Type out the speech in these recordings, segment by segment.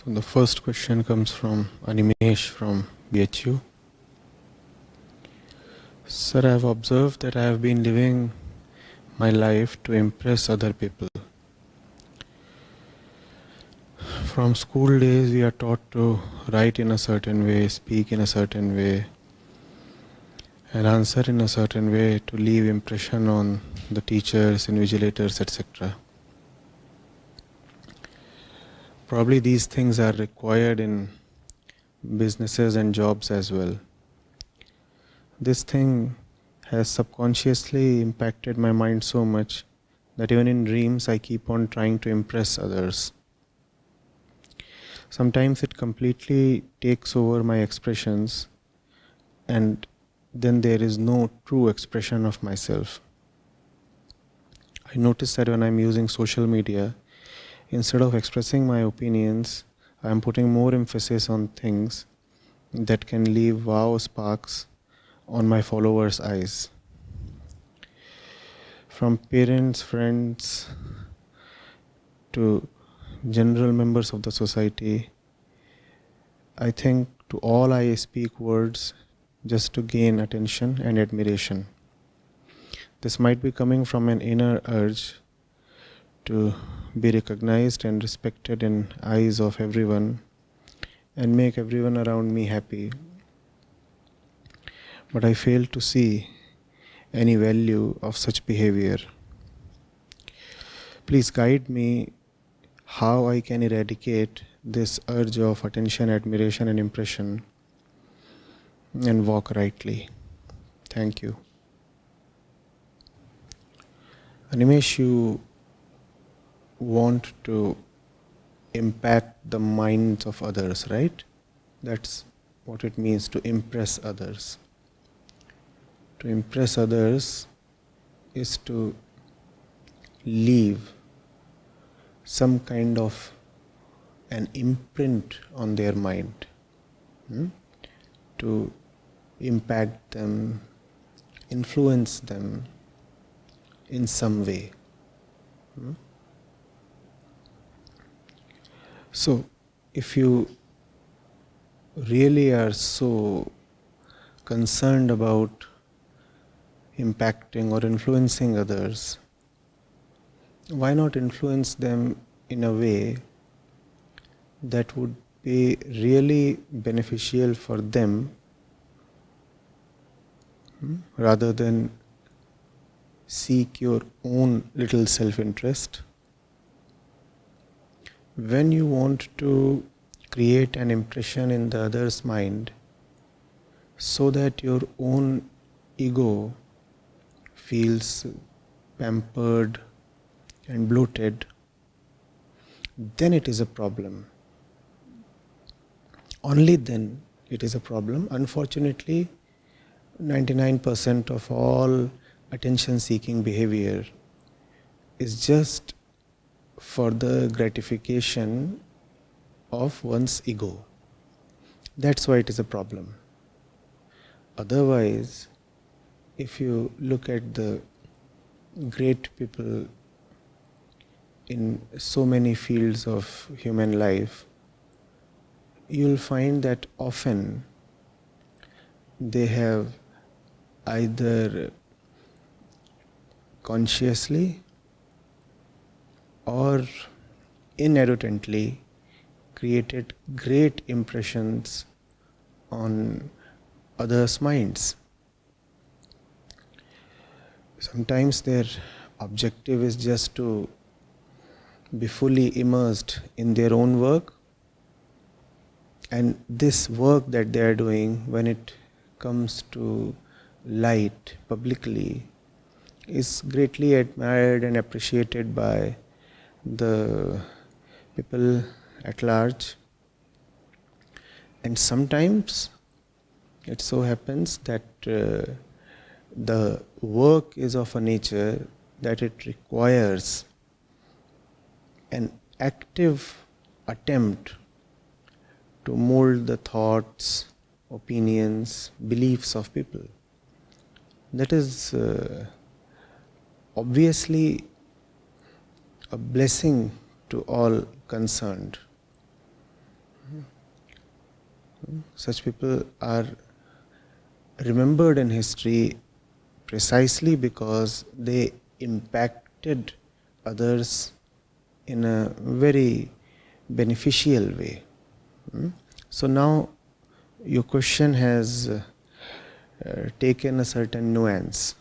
So the first question comes from Animesh from BHU. Sir, I have observed that I have been living my life to impress other people. From school days, we are taught to write in a certain way, speak in a certain way, and answer in a certain way to leave impression on the teachers, invigilators, etc. Probably these things are required in businesses and jobs as well. This thing has subconsciously impacted my mind so much that even in dreams I keep on trying to impress others. Sometimes it completely takes over my expressions, and then there is no true expression of myself. I notice that when I'm using social media, instead of expressing my opinions, I'm putting more emphasis on things that can leave wow sparks on my followers' eyes. From parents, friends, to general members of the society, I think to all I speak words just to gain attention and admiration. This might be coming from an inner urge to be recognized and respected in eyes of everyone and make everyone around me happy. But I fail to see any value of such behavior. Please guide me how I can eradicate this urge of attention, admiration and impression and walk rightly. Thank you. Animesh, you want to impact the minds of others, right? That's what it means to impress others. To impress others is to leave some kind of an imprint on their mind, to impact them, influence them in some way. So, if you really are so concerned about impacting or influencing others, why not influence them in a way that would be really beneficial for them rather than seek your own little self-interest? When you want to create an impression in the other's mind so that your own ego feels pampered and bloated, then it is a problem. Only then it is a problem. Unfortunately, 99% of all attention-seeking behavior is just for the gratification of one's ego. That's why it is a problem. Otherwise, if you look at the great people in so many fields of human life, you'll find that often they have either consciously or inadvertently created great impressions on others' minds. Sometimes their objective is just to be fully immersed in their own work, and this work that they are doing, when it comes to light publicly, is greatly admired and appreciated by the people at large. And sometimes it so happens that the work is of a nature that it requires an active attempt to mold the thoughts, opinions, beliefs of people. That is obviously a blessing to all concerned. Such people are remembered in history precisely because they impacted others in a very beneficial way. So now your question has taken a certain nuance.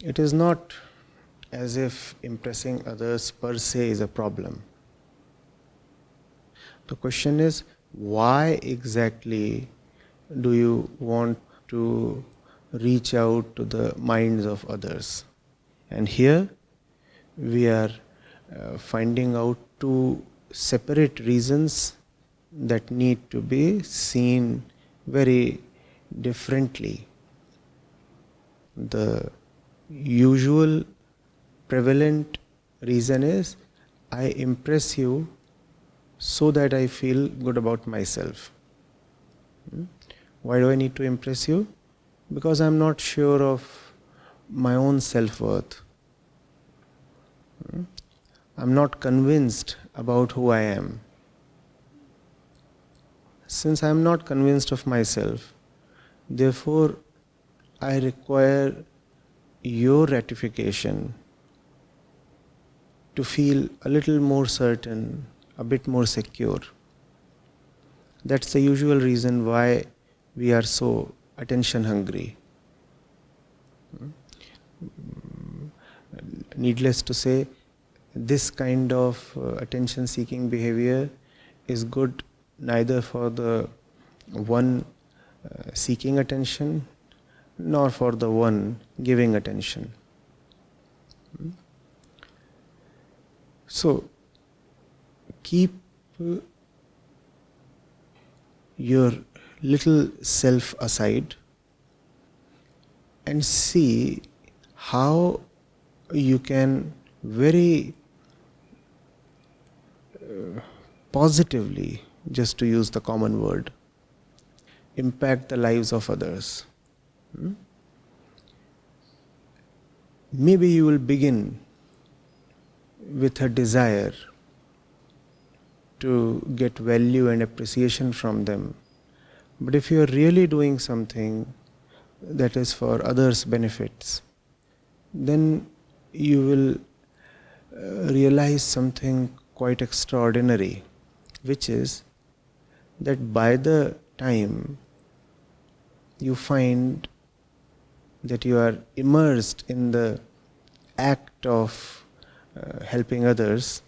It is not as if impressing others per se is a problem. The question is, why exactly do you want to reach out to the minds of others? And here we are finding out two separate reasons that need to be seen very differently. The usual prevalent reason is, I impress you so that I feel good about myself. Why do I need to impress you? Because I'm not sure of my own self-worth. I'm not convinced about who I am. Since I'm not convinced of myself, therefore I require your ratification to feel a little more certain, a bit more secure. That's the usual reason why we are so attention hungry. Needless to say, this kind of attention seeking behavior is good neither for the one seeking attention nor for the one giving attention. So keep your little self aside and see how you can very positively, just to use the common word, impact the lives of others. Maybe you will begin with a desire to get value and appreciation from them. But if you are really doing something that is for others' benefits, then you will realize something quite extraordinary, which is that by the time you find that you are immersed in the act of helping others,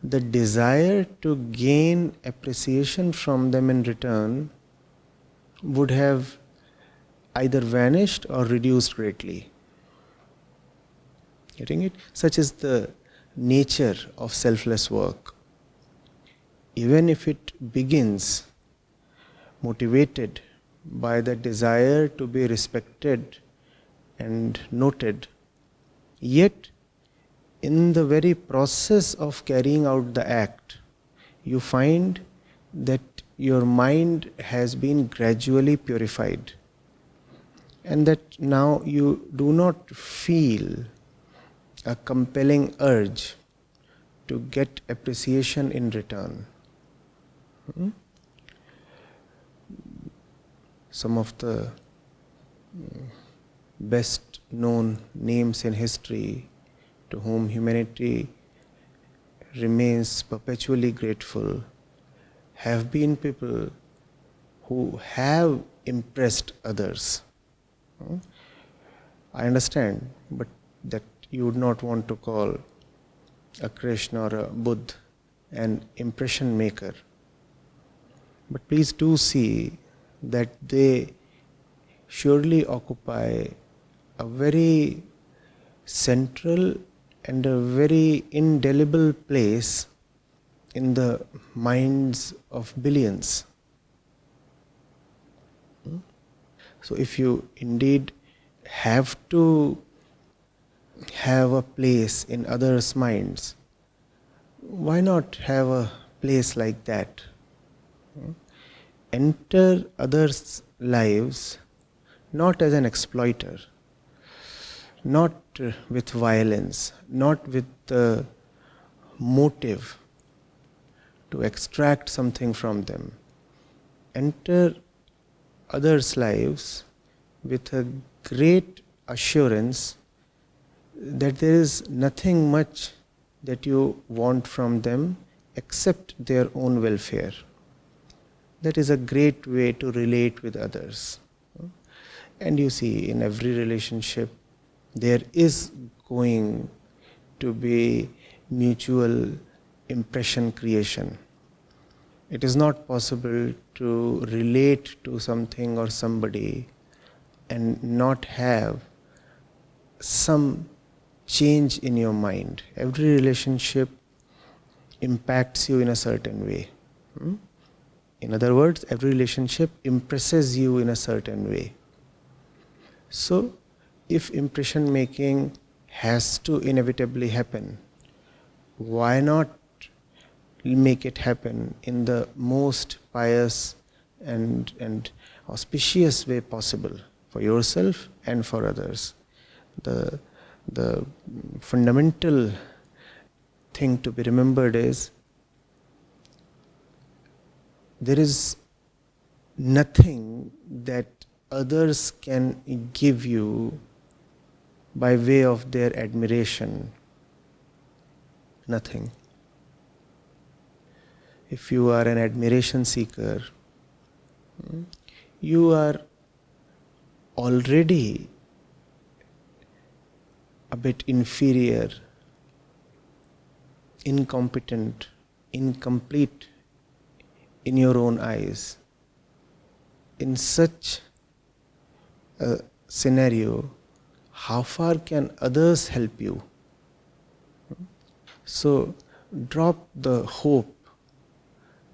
the desire to gain appreciation from them in return would have either vanished or reduced greatly. Getting it? Such is the nature of selfless work. Even if it begins motivated by the desire to be respected and noted, yet in the very process of carrying out the act, you find that your mind has been gradually purified, and that now you do not feel a compelling urge to get appreciation in return. Some of the best known names in history to whom humanity remains perpetually grateful have been people who have impressed others. I understand, but that you would not want to call a Krishna or a Buddha an impression maker. But please do see that they surely occupy a very central and a very indelible place in the minds of billions. So if you indeed have to have a place in others' minds, why not have a place like that? Enter others' lives not as an exploiter, not with violence, not with the motive to extract something from them. Enter others' lives with a great assurance that there is nothing much that you want from them except their own welfare. That is a great way to relate with others. And you see, in every relationship, there is going to be mutual impression creation. It is not possible to relate to something or somebody and not have some change in your mind. Every relationship impacts you in a certain way. In other words, every relationship impresses you in a certain way. So, if impression making has to inevitably happen, why not make it happen in the most pious and auspicious way possible for yourself and for others? The fundamental thing to be remembered is there is nothing that others can give you by way of their admiration. Nothing. If you are an admiration seeker, you are already a bit inferior, incompetent, incomplete in your own eyes. In such a scenario, how far can others help you? So drop the hope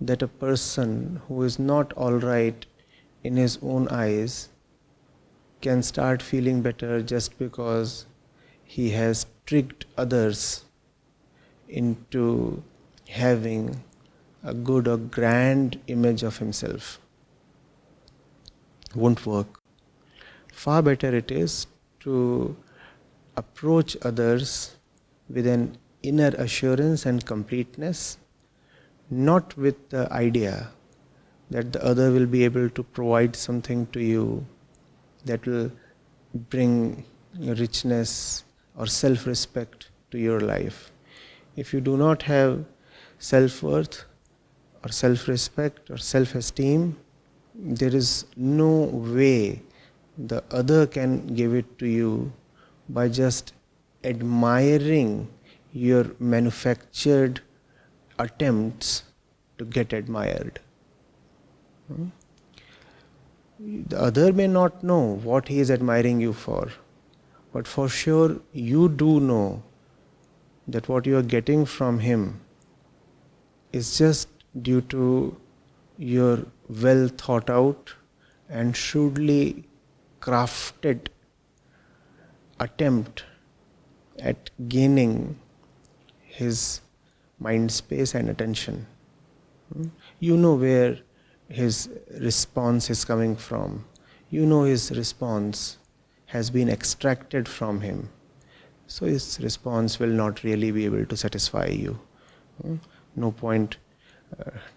that a person who is not all right in his own eyes can start feeling better just because he has tricked others into having a good or grand image of himself. Won't work. Far better it is to approach others with an inner assurance and completeness, not with the idea that the other will be able to provide something to you that will bring richness or self-respect to your life. If you do not have self-worth or self-respect or self-esteem, there is no way the other can give it to you by just admiring your manufactured attempts to get admired. The other may not know what he is admiring you for, but for sure you do know that what you are getting from him is just due to your well thought out and shrewdly crafted attempt at gaining his mind space and attention. You know where his response is coming from. You know his response has been extracted from him. So his response will not really be able to satisfy you. No point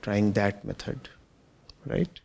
trying that method, right?